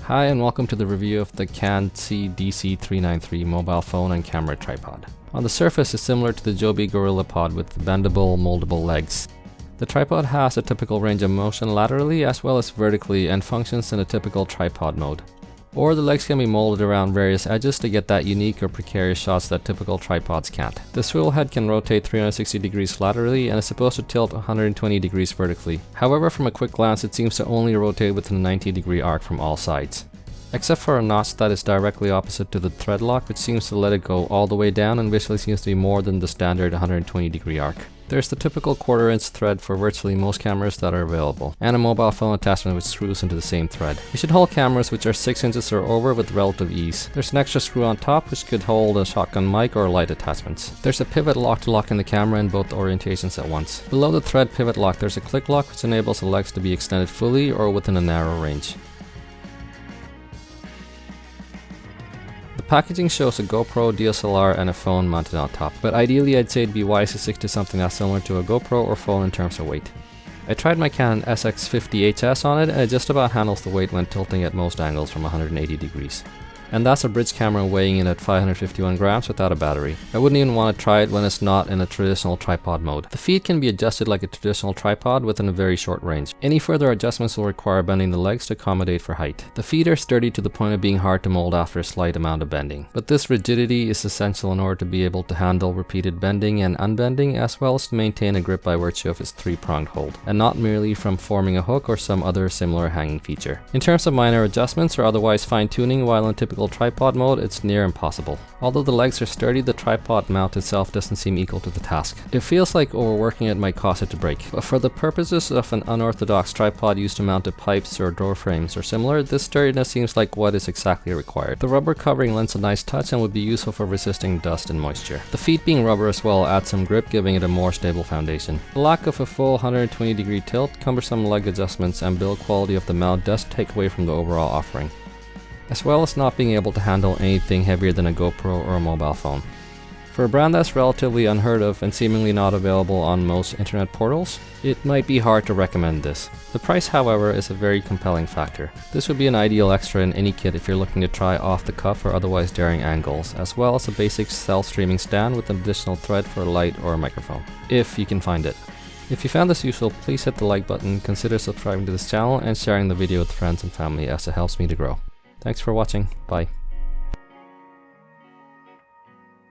Hi and welcome to the review of the Candc DC-393 mobile phone and camera tripod. On the surface it's similar to the Joby gorillapod with bendable, moldable legs. The tripod has a typical range of motion laterally as well as vertically and functions in a typical tripod mode. Or the legs can be molded around various edges to get that unique or precarious shots that typical tripods can't. The swivel head can rotate 360 degrees laterally and is supposed to tilt 120 degrees vertically. However, from a quick glance it seems to only rotate within a 90-degree arc from all sides. Except for a notch that is directly opposite to the thread lock, which seems to let it go all the way down and visually seems to be more than the standard 120-degree arc. There's the typical 1/4-inch thread for virtually most cameras that are available, and a mobile phone attachment which screws into the same thread. It should hold cameras which are 6 inches or over with relative ease. There's an extra screw on top which could hold a shotgun mic or light attachments. There's a pivot lock to lock in the camera in both orientations at once. Below the thread pivot lock there's a click lock which enables the legs to be extended fully or within a narrow range. The packaging shows a GoPro, DSLR and a phone mounted on top, but ideally I'd say it'd be wise to stick to something that's similar to a GoPro or phone in terms of weight. I tried my Canon SX50HS on it and it just about handles the weight when tilting at most angles from 180 degrees. And that's a bridge camera weighing in at 551 grams without a battery. I wouldn't even want to try it when it's not in a traditional tripod mode. The feet can be adjusted like a traditional tripod within a very short range. Any further adjustments will require bending the legs to accommodate for height. The feet are sturdy to the point of being hard to mold after a slight amount of bending. But this rigidity is essential in order to be able to handle repeated bending and unbending as well as to maintain a grip by virtue of its 3-pronged hold, and not merely from forming a hook or some other similar hanging feature. In terms of minor adjustments or otherwise fine-tuning while in typical tripod mode, it's near impossible. Although the legs are sturdy, the tripod mount itself doesn't seem equal to the task. It feels like overworking it might cause it to break, but for the purposes of an unorthodox tripod used to mount to pipes or door frames or similar, this sturdiness seems like what is exactly required. The rubber covering lends a nice touch and would be useful for resisting dust and moisture. The feet being rubber as well adds some grip, giving it a more stable foundation. The lack of a full 120-degree tilt, cumbersome leg adjustments, and build quality of the mount does take away from the overall offering, as well as not being able to handle anything heavier than a GoPro or a mobile phone. For a brand that's relatively unheard of and seemingly not available on most internet portals, it might be hard to recommend this. The price, however, is a very compelling factor. This would be an ideal extra in any kit if you're looking to try off-the-cuff or otherwise daring angles, as well as a basic self-streaming stand with an additional thread for a light or a microphone, if you can find it. If you found this useful, please hit the like button, consider subscribing to this channel and sharing the video with friends and family as it helps me to grow. Thanks for watching. Bye.